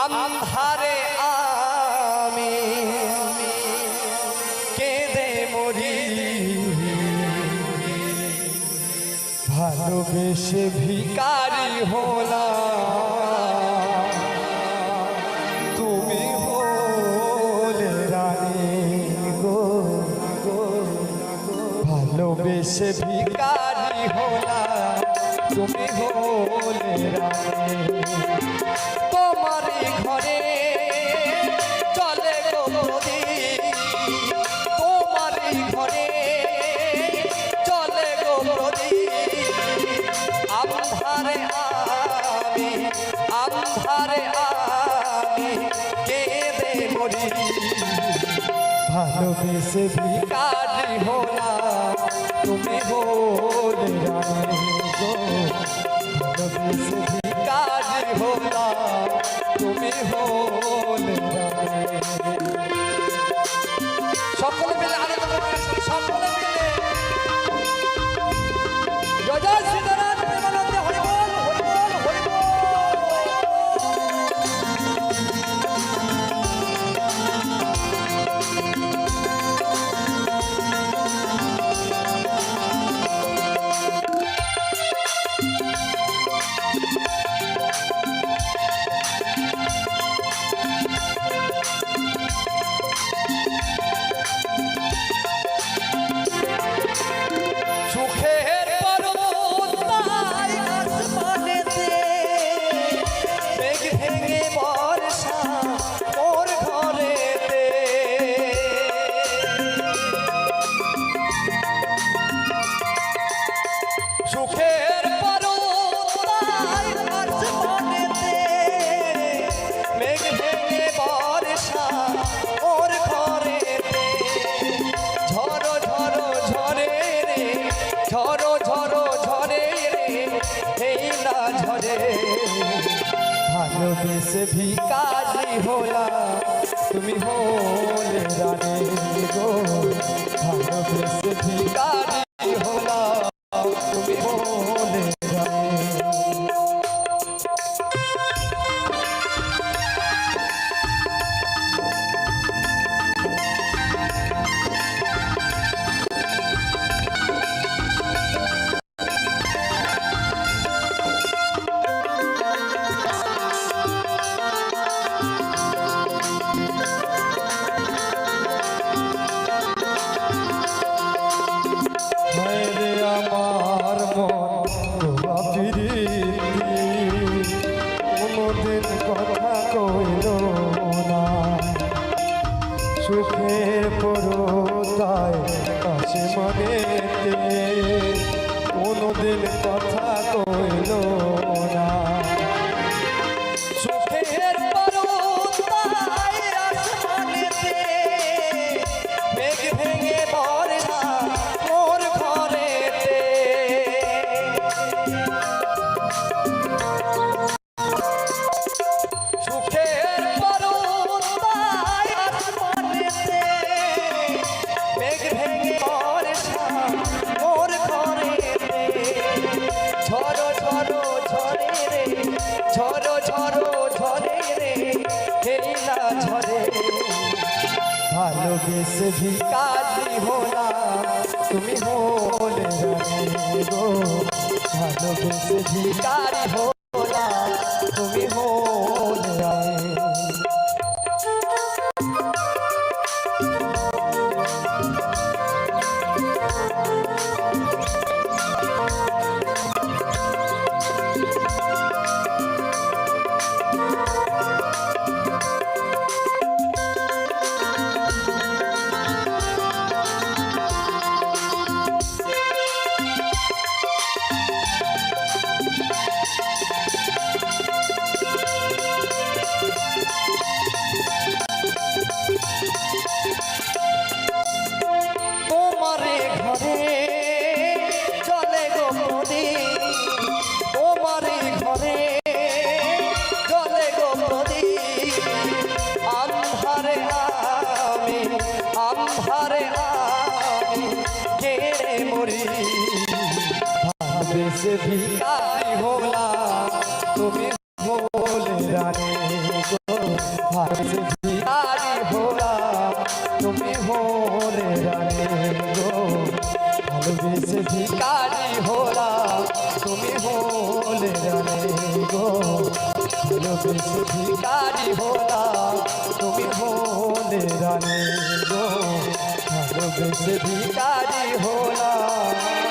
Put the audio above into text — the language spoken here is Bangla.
আন্ধারে আমি কেঁদে মরি, ভালোবেসে ভিখারি হলাম, তুমি হলে রানী গো। ভালোবেসে ভিখারি হলাম, তুমি হলে রানী। তোমারই ঘরে চলে গো প্রদীপ, তোমারই ঘরে চলে গো প্রদীপ। আন্ধারে আমি কেঁদে মরি, ভালোবেসে ভিখারি হলাম, তুমি হলে রানী গো। ভালোবেসে ভিখারি হলাম, তুমি হলে রানী। সকলে মিলে আনন্দ করবেন, সকলে মিলে জয় জয় সীতারাম প্রেমানন্দে হরি বল, হরি বল, হরি বল। সুখের পর্বতায় আসমানেতে মেঘ ভেঙে বর্ষা ওর ঘরেতে। সুখের পর্বতায় আসমানেতে মেঘ ভেঙে বর্ষা ওর ঘরেতে। ঝড়ো ঝড়ো ঝরে রে, ঝড়ো ঝড়ো ঝরে রে, এই না ঝরে। ভালোবেসে ভিখারি হলাম, তুমি হলে রানী গো। ভালোবেসে ভিখারি হলাম, তুমি হলে রানী। আমার মন প্রীতি কোনদিন কথা কইল না, সুখের পরতায় আসে মনেতে কোনদিন কথা কইল না। সুখের পরতায় আসমানেতে মেঘ ভেঙে বর্ষা ওর ঘরেতে। সুখের পরতায় আসমানেতে মেঘ ভেঙে বর্ষা ওর ঘরেতে। ঝড়ো ঝড়ো ঝরে রে, ঝড়ো ঝড়ো ঝরে রে, এই না ঝরে। ভালোবেসে ভিখারি হলাম, তুমি হলে রানী গো। ভালোবেসে ভিখারি হলাম, তুমি হলে রানী। তোমারে ঘরে চলে গো প্রদীপ, তোমারে ঘরে চলে গো প্রদীপ। আন্ধারে আমি কেড়ে মরি, ভালোবেসে ভিখারি হলাম, তুমি হলে রানী গো। ভিখারি হলাম তুমি হলে রানী গো ভালোবেসে ভিখারি হলাম তুমি হলে রানী গো ভালোবেসে ভিখারি হলাম